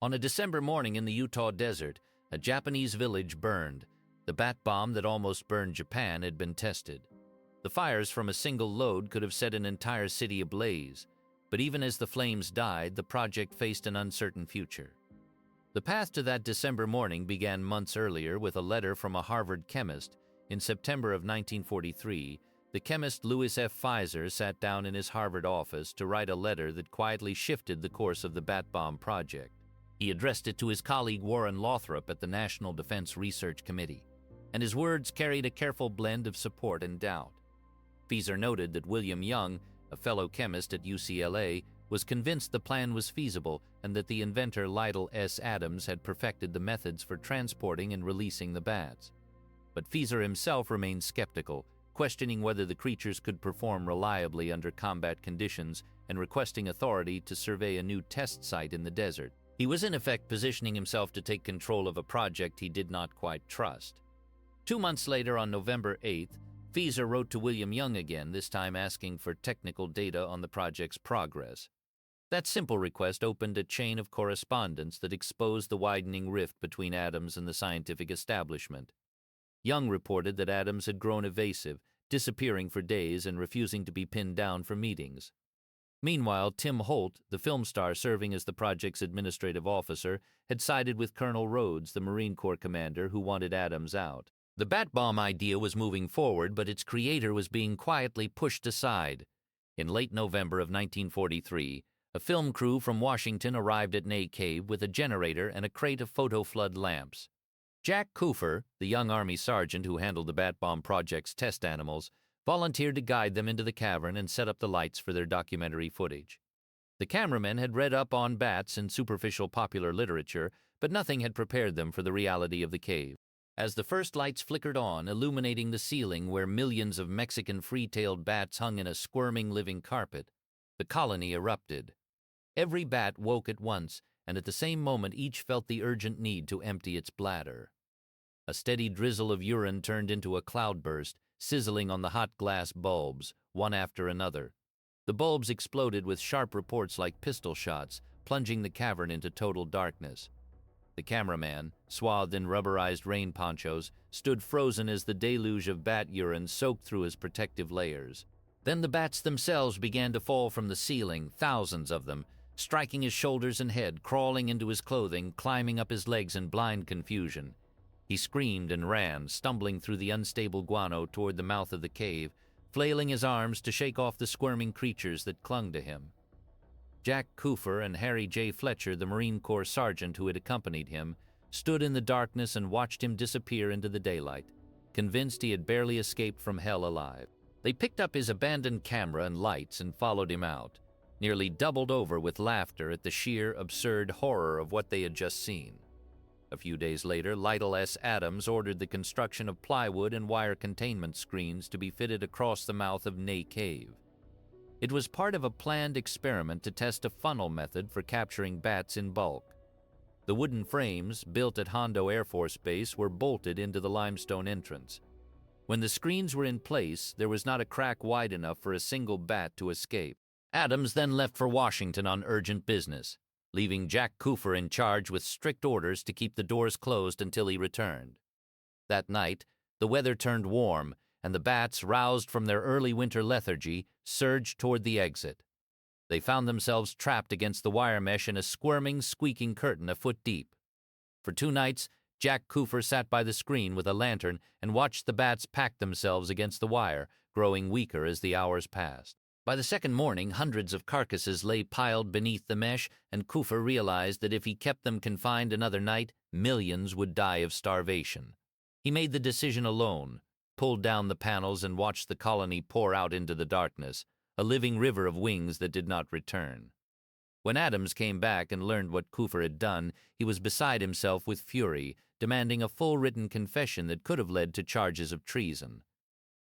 On a December morning in the Utah desert, a Japanese village burned. The bat bomb that almost burned Japan had been tested. The fires from a single load could have set an entire city ablaze, but even as the flames died, the project faced an uncertain future. The path to that December morning began months earlier with a letter from a Harvard chemist. In September of 1943, the chemist Louis F. Pfizer sat down in his Harvard office to write a letter that quietly shifted the course of the bat bomb project. He addressed it to his colleague Warren Lothrop at the National Defense Research Committee, and his words carried a careful blend of support and doubt. Pfizer noted that William Young, a fellow chemist at UCLA, was convinced the plan was feasible and that the inventor Lytle S. Adams had perfected the methods for transporting and releasing the bats. But Pfizer himself remained skeptical, questioning whether the creatures could perform reliably under combat conditions and requesting authority to survey a new test site in the desert. He was in effect positioning himself to take control of a project he did not quite trust. 2 months later, on November 8th, Pfizer wrote to William Young again, this time asking for technical data on the project's progress. That simple request opened a chain of correspondence that exposed the widening rift between Adams and the scientific establishment. Young reported that Adams had grown evasive, disappearing for days and refusing to be pinned down for meetings. Meanwhile, Tim Holt, the film star serving as the project's administrative officer, had sided with Colonel Rhodes, the Marine Corps commander who wanted Adams out. The bat bomb idea was moving forward, but its creator was being quietly pushed aside. In late November of 1943, a film crew from Washington arrived at Ney Cave with a generator and a crate of photo-flood lamps. Jack Kufer, the young Army sergeant who handled the bat bomb project's test animals, volunteered to guide them into the cavern and set up the lights for their documentary footage. The cameramen had read up on bats in superficial popular literature, but nothing had prepared them for the reality of the cave. As the first lights flickered on, illuminating the ceiling where millions of Mexican free-tailed bats hung in a squirming living carpet, the colony erupted. Every bat woke at once, and at the same moment each felt the urgent need to empty its bladder. A steady drizzle of urine turned into a cloudburst, sizzling on the hot glass bulbs, one after another. The bulbs exploded with sharp reports like pistol shots, plunging the cavern into total darkness. The cameraman, swathed in rubberized rain ponchos, stood frozen as the deluge of bat urine soaked through his protective layers. Then the bats themselves began to fall from the ceiling, thousands of them, striking his shoulders and head, crawling into his clothing, climbing up his legs in blind confusion. He screamed and ran, stumbling through the unstable guano toward the mouth of the cave, flailing his arms to shake off the squirming creatures that clung to him. Jack Kufer and Harry J. Fletcher, the Marine Corps sergeant who had accompanied him, stood in the darkness and watched him disappear into the daylight, convinced he had barely escaped from hell alive. They picked up his abandoned camera and lights and followed him out, nearly doubled over with laughter at the sheer, absurd horror of what they had just seen. A few days later, Lytle S. Adams ordered the construction of plywood and wire containment screens to be fitted across the mouth of Ney Cave. It was part of a planned experiment to test a funnel method for capturing bats in bulk. The wooden frames, built at Hondo Air Force Base, were bolted into the limestone entrance. When the screens were in place, there was not a crack wide enough for a single bat to escape. Adams then left for Washington on urgent business, leaving Jack Kufer in charge with strict orders to keep the doors closed until he returned. That night, the weather turned warm, and the bats, roused from their early winter lethargy, surged toward the exit. They found themselves trapped against the wire mesh in a squirming, squeaking curtain a foot deep. For 2 nights, Jack Kufer sat by the screen with a lantern and watched the bats pack themselves against the wire, growing weaker as the hours passed. By the second morning, hundreds of carcasses lay piled beneath the mesh, and Kufer realized that if he kept them confined another night, millions would die of starvation. He made the decision alone, pulled down the panels and watched the colony pour out into the darkness, a living river of wings that did not return. When Adams came back and learned what Kufer had done, he was beside himself with fury, demanding a full written confession that could have led to charges of treason.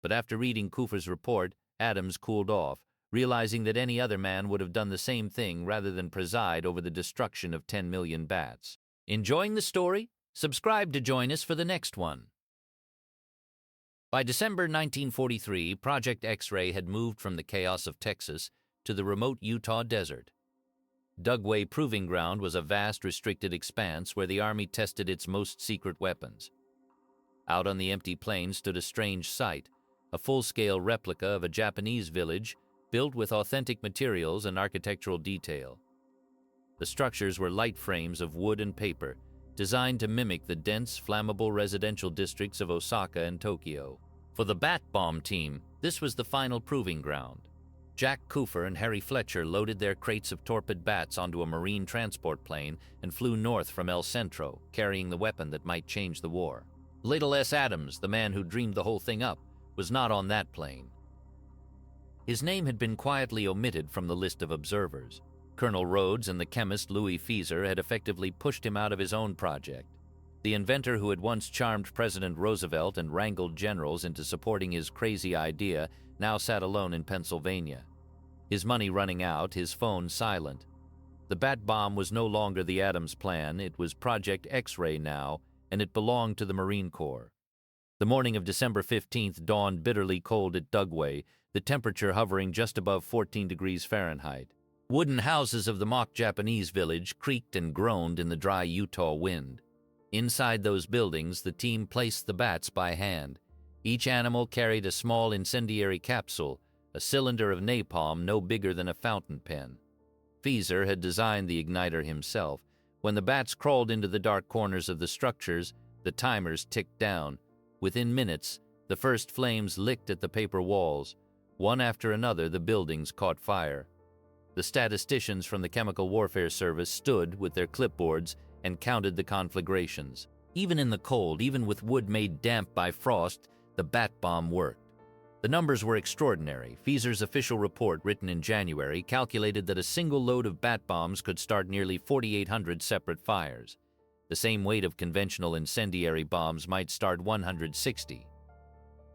But after reading Kufer's report, Adams cooled off, realizing that any other man would have done the same thing rather than preside over the destruction of 10 million bats. Enjoying the story? Subscribe to join us for the next one. By December 1943, Project X-Ray had moved from the chaos of Texas to the remote Utah desert. Dugway Proving Ground was a vast, restricted expanse where the Army tested its most secret weapons. Out on the empty plain stood a strange sight, a full-scale replica of a Japanese village built with authentic materials and architectural detail. The structures were light frames of wood and paper, designed to mimic the dense, flammable residential districts of Osaka and Tokyo. For the Bat Bomb team, this was the final proving ground. Jack Cooper and Harry Fletcher loaded their crates of torpid bats onto a marine transport plane and flew north from El Centro, carrying the weapon that might change the war. Little S. Adams, the man who dreamed the whole thing up, was not on that plane. His name had been quietly omitted from the list of observers. Colonel Rhodes and the chemist Louis Fieser had effectively pushed him out of his own project. The inventor who had once charmed President Roosevelt and wrangled generals into supporting his crazy idea now sat alone in Pennsylvania. His money running out, his phone silent. The Bat Bomb was no longer the Adams plan, it was Project X-Ray now, and it belonged to the Marine Corps. The morning of December 15th dawned bitterly cold at Dugway, the temperature hovering just above 14 degrees Fahrenheit. Wooden houses of the mock Japanese village creaked and groaned in the dry Utah wind. Inside those buildings, the team placed the bats by hand. Each animal carried a small incendiary capsule, a cylinder of napalm no bigger than a fountain pen. Fieser had designed the igniter himself. When the bats crawled into the dark corners of the structures, the timers ticked down. Within minutes, the first flames licked at the paper walls. One after another, the buildings caught fire. The statisticians from the Chemical Warfare Service stood with their clipboards and counted the conflagrations. Even in the cold, even with wood made damp by frost, the Bat Bomb worked. The numbers were extraordinary. Fieser's official report, written in January, calculated that a single load of bat bombs could start nearly 4,800 separate fires. The same weight of conventional incendiary bombs might start 160.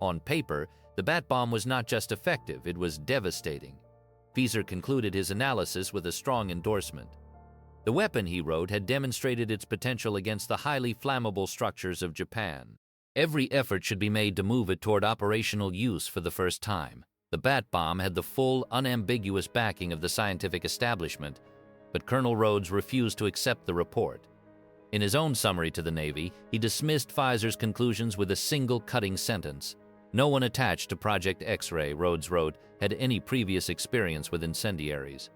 On paper, the Bat Bomb was not just effective, it was devastating. Fieser concluded his analysis with a strong endorsement. The weapon, he wrote, had demonstrated its potential against the highly flammable structures of Japan. Every effort should be made to move it toward operational use for the first time. The Bat Bomb had the full, unambiguous backing of the scientific establishment, but Colonel Rhodes refused to accept the report. In his own summary to the Navy, he dismissed Fieser's conclusions with a single cutting sentence. No one attached to Project X-Ray, Rhodes wrote, had any previous experience with incendiaries.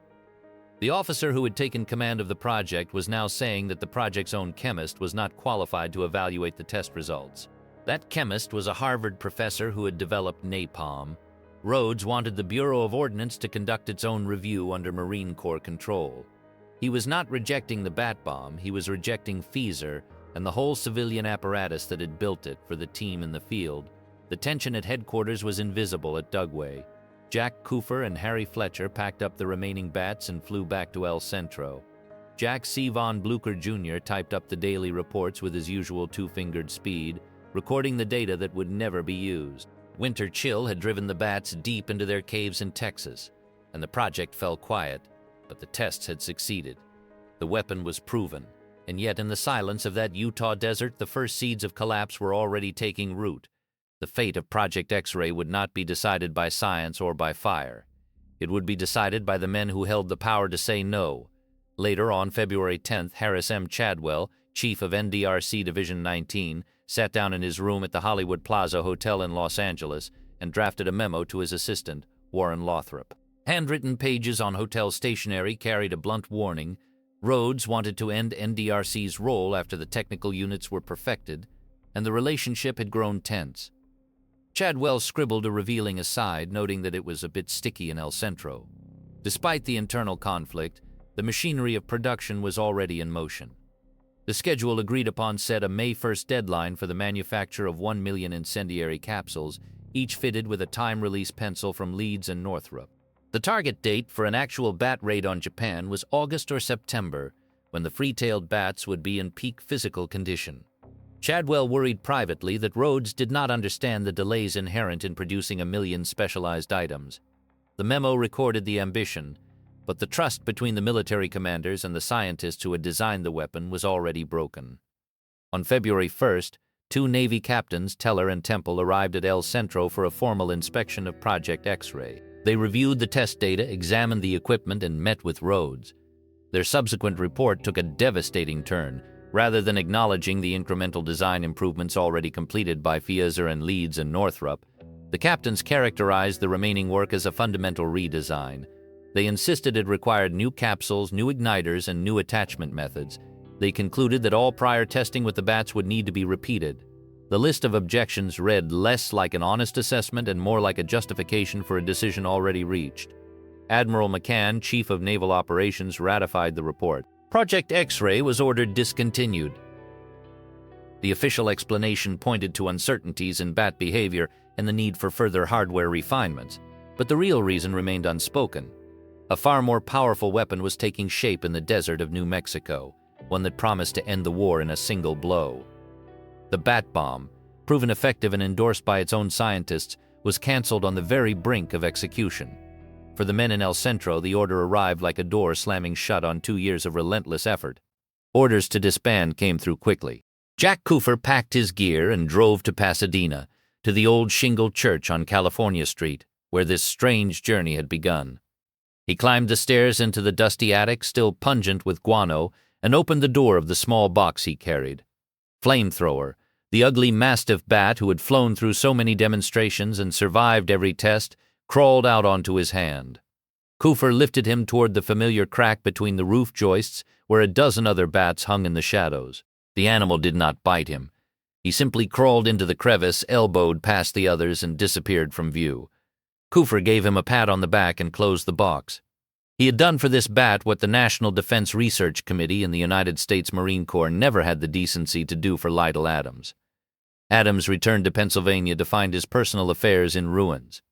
The officer who had taken command of the project was now saying that the project's own chemist was not qualified to evaluate the test results. That chemist was a Harvard professor who had developed napalm. Rhodes wanted the Bureau of Ordnance to conduct its own review under Marine Corps control. He was not rejecting the Bat Bomb, he was rejecting Fieser and the whole civilian apparatus that had built it for the team in the field. The tension at headquarters was invisible at Dugway. Jack Cooper and Harry Fletcher packed up the remaining bats and flew back to El Centro. Jack C. Von Blucher Jr. typed up the daily reports with his usual two-fingered speed, recording the data that would never be used. Winter chill had driven the bats deep into their caves in Texas, and the project fell quiet, but the tests had succeeded. The weapon was proven, and yet in the silence of that Utah desert, the first seeds of collapse were already taking root. The fate of Project X-Ray would not be decided by science or by fire. It would be decided by the men who held the power to say no. Later, on February 10th, Harris M. Chadwell, chief of NDRC Division 19, sat down in his room at the Hollywood Plaza Hotel in Los Angeles and drafted a memo to his assistant, Warren Lothrop. Handwritten pages on hotel stationery carried a blunt warning. Rhodes wanted to end NDRC's role after the technical units were perfected, and the relationship had grown tense. Chadwell scribbled a revealing aside, noting that it was a bit sticky in El Centro. Despite the internal conflict, the machinery of production was already in motion. The schedule agreed upon set a May 1st deadline for the manufacture of 1 million incendiary capsules, each fitted with a time-release pencil from Leeds and Northrop. The target date for an actual bat raid on Japan was August or September, when the free-tailed bats would be in peak physical condition. Chadwell worried privately that Rhodes did not understand the delays inherent in producing 1 million specialized items. The memo recorded the ambition, but the trust between the military commanders and the scientists who had designed the weapon was already broken. On February 1st, 2 Navy captains, Teller and Temple, arrived at El Centro for a formal inspection of Project X-Ray. They reviewed the test data, examined the equipment, and met with Rhodes. Their subsequent report took a devastating turn. Rather than acknowledging the incremental design improvements already completed by Fieser and Leeds and Northrop, the captains characterized the remaining work as a fundamental redesign. They insisted it required new capsules, new igniters, and new attachment methods. They concluded that all prior testing with the bats would need to be repeated. The list of objections read less like an honest assessment and more like a justification for a decision already reached. Admiral McCann, Chief of Naval Operations, ratified the report. Project X-ray was ordered discontinued. The official explanation pointed to uncertainties in bat behavior and the need for further hardware refinements, but the real reason remained unspoken. A far more powerful weapon was taking shape in the desert of New Mexico, one that promised to end the war in a single blow. The bat bomb, proven effective and endorsed by its own scientists, was canceled on the very brink of execution. For the men in El Centro, the order arrived like a door slamming shut on 2 years of relentless effort. Orders to disband came through quickly. Jack Coofer packed his gear and drove to Pasadena, to the old shingle church on California Street, where this strange journey had begun. He climbed the stairs into the dusty attic, still pungent with guano, and opened the door of the small box he carried. Flamethrower, the ugly mastiff bat who had flown through so many demonstrations and survived every test, crawled out onto his hand. Coofer lifted him toward the familiar crack between the roof joists where a dozen other bats hung in the shadows. The animal did not bite him. He simply crawled into the crevice, elbowed past the others, and disappeared from view. Coofer gave him a pat on the back and closed the box. He had done for this bat what the National Defense Research Committee in the United States Marine Corps never had the decency to do for Lytle Adams. Adams returned to Pennsylvania to find his personal affairs in ruins.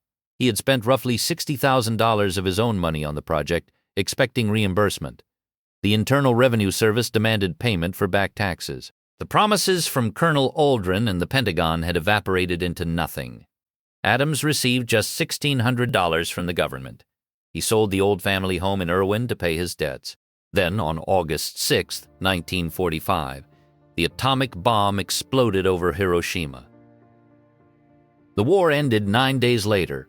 He had spent roughly $60,000 of his own money on the project, expecting reimbursement. The Internal Revenue Service demanded payment for back taxes. The promises from Colonel Aldrin and the Pentagon had evaporated into nothing. Adams received just $1,600 from the government. He sold the old family home in Irwin to pay his debts. Then, on August 6, 1945, the atomic bomb exploded over Hiroshima. The war ended 9 days later.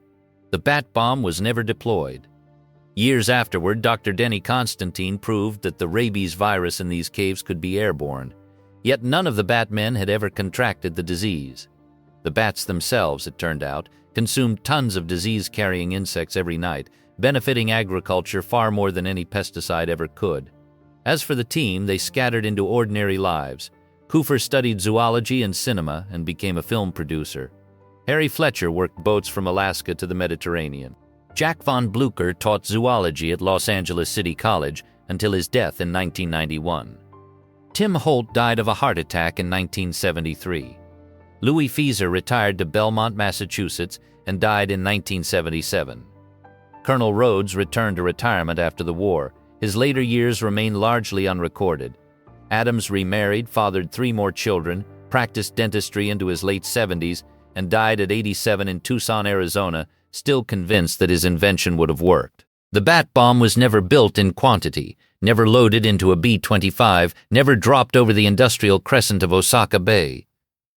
The bat bomb was never deployed. Years afterward, Dr. Denny Constantine proved that the rabies virus in these caves could be airborne. Yet none of the Batmen had ever contracted the disease. The bats themselves, it turned out, consumed tons of disease-carrying insects every night, benefiting agriculture far more than any pesticide ever could. As for the team, they scattered into ordinary lives. Coofer studied zoology and cinema and became a film producer. Harry Fletcher worked boats from Alaska to the Mediterranean. Jack von Blucher taught zoology at Los Angeles City College until his death in 1991. Tim Holt died of a heart attack in 1973. Louis Fieser retired to Belmont, Massachusetts, and died in 1977. Colonel Rhodes returned to retirement after the war. His later years remain largely unrecorded. Adams remarried, fathered 3 more children, practiced dentistry into his late 70s, and died at 87 in Tucson, Arizona, still convinced that his invention would have worked. The bat bomb was never built in quantity, never loaded into a B-25, never dropped over the industrial crescent of Osaka Bay.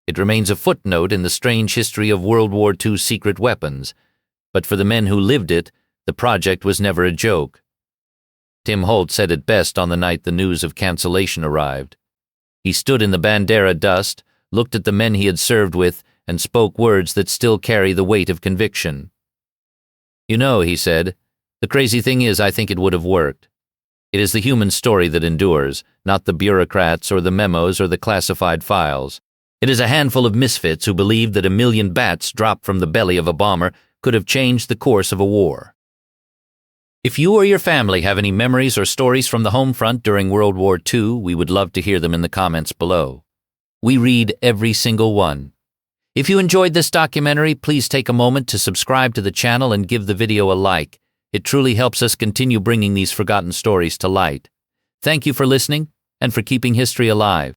It remains a footnote in the strange history of World War II secret weapons. But for the men who lived it, the project was never a joke. Tim Holt said it best on the night the news of cancellation arrived. He stood in the Bandera dust, looked at the men he had served with, and spoke words that still carry the weight of conviction. "You know," he said, "the crazy thing is I think it would have worked. It is the human story that endures, not the bureaucrats or the memos or the classified files. It is a handful of misfits who believed that 1,000,000 bats dropped from the belly of a bomber could have changed the course of a war." If you or your family have any memories or stories from the home front during World War II, we would love to hear them in the comments below. We read every single one. If you enjoyed this documentary, please take a moment to subscribe to the channel and give the video a like. It truly helps us continue bringing these forgotten stories to light. Thank you for listening and for keeping history alive.